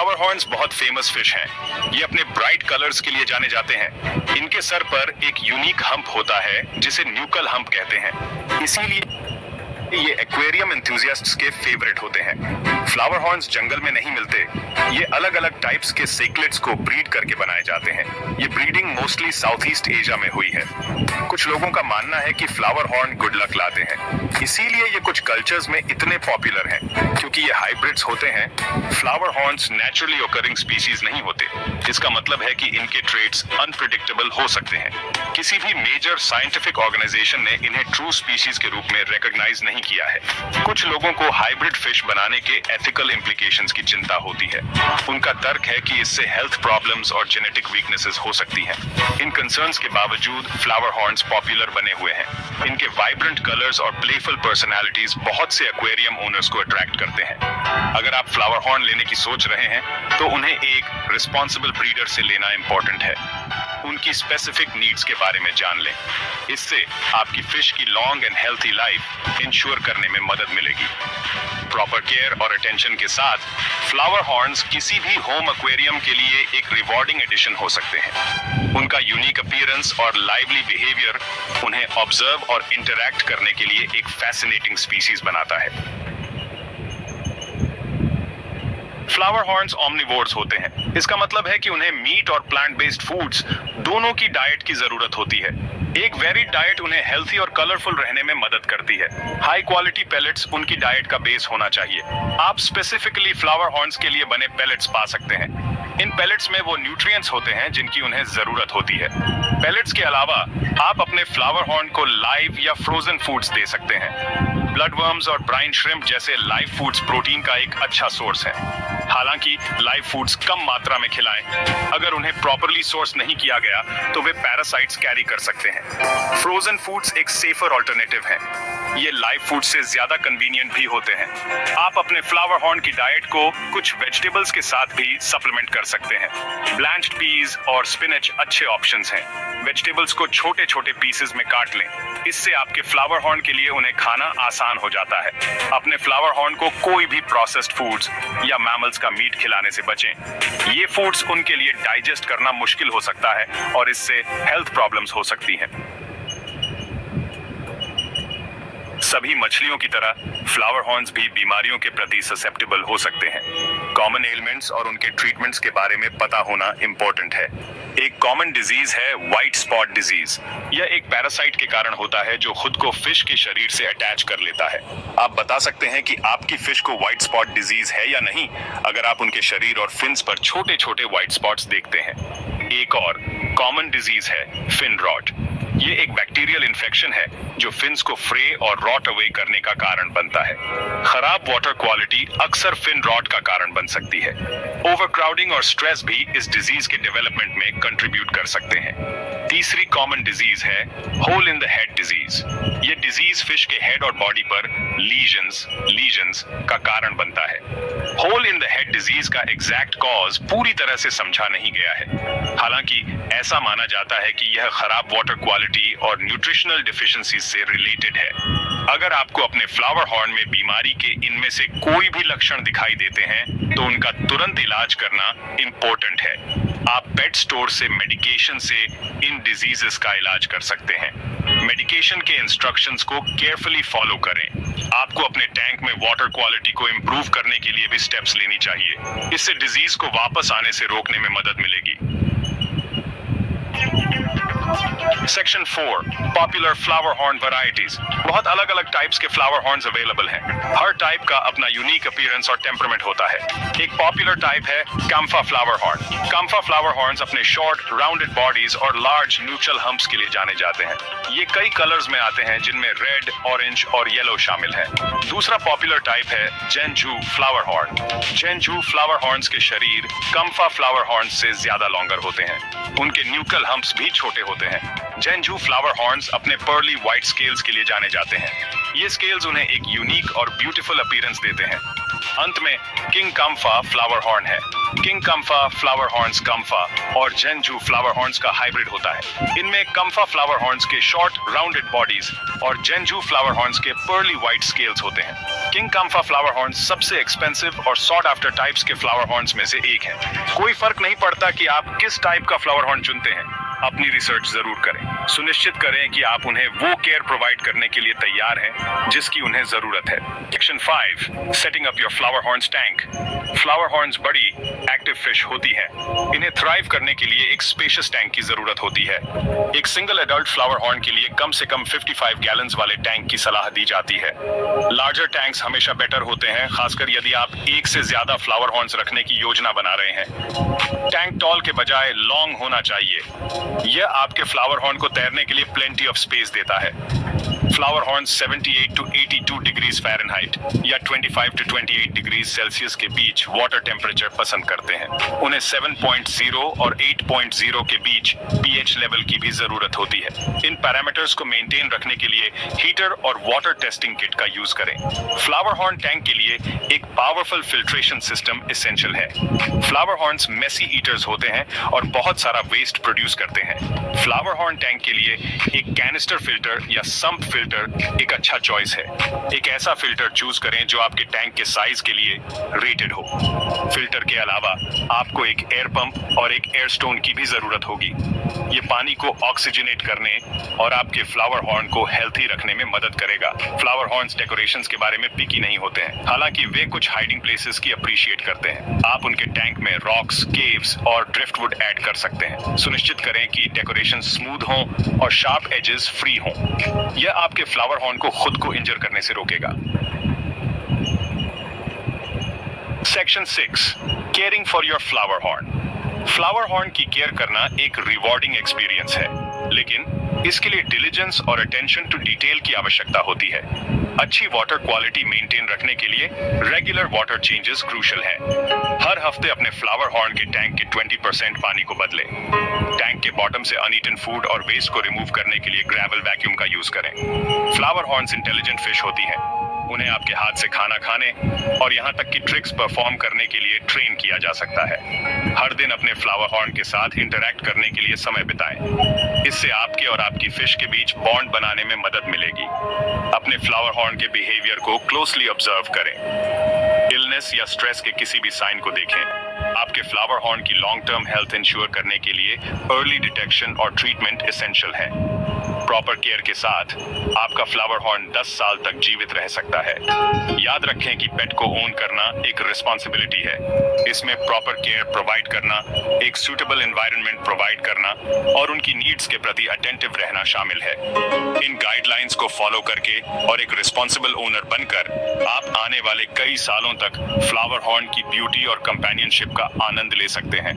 Flower horns बहुत famous fish हैं। ये अपने ब्राइट कलर्स के लिए जाने जाते हैं। इनके सर पर एक यूनिक हम्प होता है जिसे न्यूकल हम्प कहते हैं। इसीलिए ये एक्वेरियम एंथुसियास्ट्स के फेवरेट होते हैं। फ्लावर हॉर्न्स जंगल में नहीं मिलते। ये अलग अलग टाइप्स के सेकलेट्स को ब्रीड करके बनाए जाते हैं। ये breeding mostly south east Asia में हुई है। कुछ लोगों का मानना है कि फ्लावर हॉर्न गुड लक लाते हैं, इसीलिए ये कुछ कल्चर्स में इतने पॉपुलर हैं। क्योंकि ये हाइब्रिड्स होते हैं, flower horns naturally occurring species नहीं होते। इसका मतलब है कि इनके ट्रेड्स अनप्रिडिक्टेबल हो सकते हैं। किसी भी मेजर साइंटिफिक ऑर्गेनाइजेशन ने इन्हें ट्रू स्पीशीज के रूप में रिकॉग्नाइज नहीं किया है। कुछ लोगों को हाइब्रिड फिश बनाने के एथिकल इम्प्लीकेशंस की चिंता होती है। उनका तर्क है कि इससे हेल्थ प्रॉब्लम्स और जेनेटिक वीकनेसेस हो सकती हैं। इन कंसर्न्स के बावजूद फ्लावर हॉर्न्स पॉपुलर बने हुए हैं। इनके वाइब्रेंट कलर्स और प्लेफुल पर्सनालिटीज बहुत से एक्वेरियम ओनर्स को अट्रैक्ट करते हैं। अगर आप फ्लावर हॉर्न लेने की सोच रहे हैं तो उन्हें एक रिस्पॉन्सिबल ब्रीडर से लेना इंपॉर्टेंट है। उनकी स्पेसिफिक नीड्स के बारे में जान लें। इससे आपकी फिश की long and healthy life ensure करने में मदद मिलेगी। प्रॉपर केयर और अटेंशन के साथ फ्लावर हॉर्न्स किसी भी होम एक्वेरियम के लिए एक रिवॉर्डिंग एडिशन हो सकते हैं। उनका यूनिक अपीयरेंस और लाइवली बिहेवियर उन्हें ऑब्जर्व और इंटरैक्ट करने के लिए एक फैसिनेटिंग स्पीसीज बनाता है। फ्लावर हॉर्न्स ओमनिवोर्स होते हैं। इसका मतलब है कि उन्हें मीट और प्लांट बेस्ड फूड्स दोनों की डाइट की जरूरत होती है। एक वेरिड डाइट उन्हें हेल्थी और कलरफुल रहने में मदद करती है। हाई क्वालिटी पेलेट्स उनकी डाइट का बेस होना चाहिए। आप स्पेसिफिकली फ्लावर हॉर्न्स के लिए बने पेलेट्स पा सकते हैं। इन पेलेट्स में वो न्यूट्रिएंट्स होते हैं जिनकी उन्हें जरूरत होती है। पेलेट्स के अलावा आप अपने फ्लावर हॉर्न को लाइव या फ्रोजन फूड्स दे सकते हैं। ब्लड वर्म्स और ब्राइन श्रिम्प जैसे लाइव फूड्स प्रोटीन का एक अच्छा सोर्स है। हालांकि लाइव फूड्स कम मात्रा में खिलाएं। अगर उन्हें प्रॉपरली सोर्स नहीं किया गया तो वे पैरासाइट्स कैरी कर सकते हैं। फ्रोजन फूड्स एक सेफर ऑल्टरनेटिव है। ये लाइव फूड से ज्यादा कन्वीनियंट भी होते हैं। आप अपने फ्लावर हॉर्न की डाइट को कुछ वेजिटेबल्स के साथ भी सप्लीमेंट कर सकते हैं। ब्लैंच्ड पीज और स्पिनच अच्छे ऑप्शंस हैं। वेजिटेबल्स को छोटे छोटे पीसेस में काट लें। इससे आपके फ्लावर हॉर्न के लिए उन्हें खाना आसान हो जाता है। अपने फ्लावर हॉर्न को कोई भी प्रोसेस्ड फूड्स या मैमल्स का मीट खिलाने से बचें। ये फूड्स उनके लिए डाइजेस्ट करना मुश्किल हो सकता है और इससे हेल्थ प्रॉब्लम्स हो सकती हैं। सभी मछलियों की तरह फ्लावर हॉर्न्स भी बीमारियों के प्रति ससेप्टेबल हो सकते हैं। कॉमन एलिमेंट्स और उनके ट्रीटमेंट्स के बारे में पता होना इंपॉर्टेंट है। एक कॉमन डिजीज है व्हाइट स्पॉट डिजीज। यह एक पैरासाइट के कारण होता है जो खुद को फिश के शरीर से अटैच कर लेता है। आप बता सकते हैं कि आपकी फिश को व्हाइट स्पॉट डिजीज है या नहीं अगर आप उनके शरीर और फिन्स पर छोटे छोटे व्हाइट स्पॉट्स देखते हैं। एक और कॉमन डिजीज है फिन रॉट। ये एक बैक्टीरियल इन्फेक्शन है जो फिन्स को फ्रे और रॉट अवे करने का कारण बनता है। खराब वाटर क्वालिटी अक्सर फिन रॉट का कारण बन सकती है। ओवरक्राउडिंग और स्ट्रेस भी इस डिजीज के डेवलपमेंट में कंट्रीब्यूट कर सकते हैं। तीसरी कॉमन डिजीज है hole in the head disease. ये डिजीज फिश के हेड और बॉडी पर लीजन्स का कारण बनता है। Hole in the head disease का एग्जैक्ट कॉज पूरी तरह से समझा नहीं गया है। हालांकि ऐसा माना जाता है कि यह खराब वाटर क्वालिटी और न्यूट्रिशनल डिफिशिएंसीज से रिलेटेड है। अगर आपको अपने फ्लावर हॉर्न में बीमारी के इनमें से कोई भी लक्षण दिखाई देते हैं तो उनका तुरंत इलाज करना इंपॉर्टेंट है। आप पेट स्टोर से मेडिकेशन से इन डिजीजेस का इलाज कर सकते हैं। मेडिकेशन के इंस्ट्रक्शंस को केयरफुली फॉलो करें। आपको अपने टैंक में वाटर क्वालिटी को इंप्रूव करने के लिए भी स्टेप्स लेनी चाहिए। इससे डिजीज को वापस आने से रोकने में मदद मिलेगी। Section 4 popular flower horn varieties. बहुत अलग अलग टाइप्स के फ्लावर हॉर्न्स अवेलेबल हैं। हर टाइप का अपना यूनिक अपीयरेंस और टेम्परामेंट होता है। एक पॉपुलर टाइप है Kampha flower horn. Kampha flower horns अपने शॉर्ट राउंडेड बॉडीज और लार्ज न्यूट्रल हम्प्स के लिए जाने जाते हैं। ये कई कलर्स में आते हैं जिनमें रेड, ऑरेंज और येलो शामिल है। दूसरा पॉपुलर टाइप है जेनजू फ्लावर हॉर्न। जेनजू फ्लावर हॉर्न्स के शरीर काम्फा फ्लावर हॉर्न्स से ज्यादा लॉन्गर होते हैं। उनके न्यूकल हम्प्स भी छोटे होते हैं। जेनजू फ्लावर हॉर्न्स अपने पर्ली व्हाइट स्केल्स के लिए जाने जाते हैं। ये स्केल्स उन्हें एक यूनिक और ब्यूटीफुल अपीयरेंस देते हैं। अंत में किंग काम्फा फ्लावर हॉर्न है। King Kampha flower horns Kampha और जेनजू फ्लावर हॉर्न्स का हाइब्रिड होता है। इनमें काम्फा फ्लावर हॉर्न्स के शॉर्ट राउंडेड बॉडीज और जेनजू फ्लावर हॉर्न्स के पर्ली व्हाइट स्केल्स होते हैं। किंग काम्फा फ्लावर हॉर्न्स सबसे एक्सपेंसिव और सॉट आफ्टर टाइप्स के फ्लावर हॉर्न्स में से एक है। कोई फर्क नहीं पड़ता कि आप किस टाइप का फ्लावर हॉर्न चुनते हैं, अपनी रिसर्च जरूर करें। सुनिश्चित करें कि आप उन्हें वो केयर प्रोवाइड करने के लिए तैयार हैं जिसकी उन्हें जरूरत है। Section 5, setting up your flower horns tank. Flower horns बड़ी एक्टिव फिश होती हैं। इन्हें थ्राइव करने के लिए एक स्पेशियस टैंक की जरूरत होती है। एक सिंगल एडल्ट फ्लावर हॉर्न के लिए कम से कम 55 गैलन्स वाले टैंक की सलाह दी जाती है। लार्जर टैंक्स हमेशा बेटर होते हैं, खासकर यदि आप एक से ज्यादा फ्लावर हॉर्न्स रखने की योजना बना रहे हैं। टैंक टॉल के बजाय लॉन्ग होना चाहिए। यह आपके फ्लावर हॉर्न को तैरने के लिए प्लेंटी ऑफ स्पेस देता है। Flower horn 78 to 82 degrees Fahrenheit या 25 to 28 डिग्रीज सेल्सियस के बीच वाटर टेम्परेचर पसंद करते हैं। उन्हें 7.0 और 8.0 के बीच pH लेवल की भी जरूरत होती है। इन पैरामीटर्स को मेंटेन रखने के लिए हीटर और वाटर टेस्टिंग किट का यूज करें। फ्लावर हॉर्न टैंक के लिए एक पावरफुल फिल्ट्रेशन सिस्टम एसेंशियल है। फ्लावर हॉर्न्स मेसी ईटर्स होते हैं और बहुत सारा वेस्ट प्रोड्यूस करते हैं। फ्लावर हॉर्न टैंक के लिए एक कैनिस्टर फिल्टर या सम्प फिल्टर एक अच्छा चॉइस है। एक ऐसा फिल्टर चूज करें जो आपके टैंक के साइज के लिए रेटेड हो। फिल्टर के अलावा आपको एक एयर पंप और एक एयर स्टोन की भी जरूरत होगी। ये पानी को ऑक्सीजनेट करने और आपके फ्लावर हॉर्न को हेल्थी रखने में मदद करेगा। फ्लावर हॉर्न्स डेकोरेशंस के बारे में पिकी नहीं होते हैं, हालांकि वे कुछ हाइडिंग प्लेसेस की अप्रिशिएट करते हैं। आप उनके टैंक में रॉक्स, केव्स और ड्रिफ्टवुड ऐड कर सकते हैं। सुनिश्चित करें कि डेकोरेशन स्मूथ हो और शार्प एजेस फ्री हों। यह आपके फ्लावर हॉर्न को खुद को इंजर करने से रोकेगा। Section 6, caring for your flower horn. Flower horn की केयर करना एक रिवॉर्डिंग एक्सपीरियंस है, लेकिन इसके लिए डिलिजेंस और अटेंशन टू डिटेल की आवश्यकता होती है। अच्छी वाटर क्वालिटी मेंटेन रखने के लिए रेगुलर वाटर चेंजेस क्रूशियल है। हर हफ्ते अपने फ्लावर हॉर्न के टैंक के 20% पानी को बदलें। टैंक के बॉटम से अनईटन फूड और वेस्ट को रिमूव करने के लिए ग्रेवल वैक्यूम का यूज करें। फ्लावर हॉर्न्स इंटेलिजेंट फिश होती हैं। उन्हें आपके हाथ से खाना खाने और यहाँ तक कि ट्रिक्स परफॉर्म करने के लिए ट्रेन किया जा सकता है। हर दिन अपने फ्लावर हॉर्न के साथ इंटरैक्ट करने के लिए समय बिताएं। इससे आपके और आपकी फिश के बीच बॉन्ड बनाने में मदद मिलेगी। अपने फ्लावर हॉर्न के बिहेवियर को क्लोजली ऑब्जर्व करें। इलनेस या स्ट्रेस के किसी भी साइन को देखें। आपके फ्लावर हॉर्न की लॉन्ग टर्म हेल्थ इंश्योर करने के लिए अर्ली डिटेक्शन और ट्रीटमेंट एसेंशियल है। प्रॉपर केयर के साथ आपका फ्लावर हॉर्न 10 साल तक जीवित रह सकता है। याद रखें कि पेट को ओन करना एक रिस्पॉन्सिबिलिटी है। इसमें प्रॉपर केयर प्रोवाइड करना, एक सूटेबल एनवायरनमेंट प्रोवाइड करना और उनकी नीड्स के प्रति अटेंटिव रहना शामिल है। इन गाइडलाइंस को फॉलो करके और एक रिस्पॉन्सिबल ओनर बनकर आप आने वाले कई सालों तक फ्लावर हॉर्न की ब्यूटी और कंपेनियनशिप का आनंद ले सकते हैं।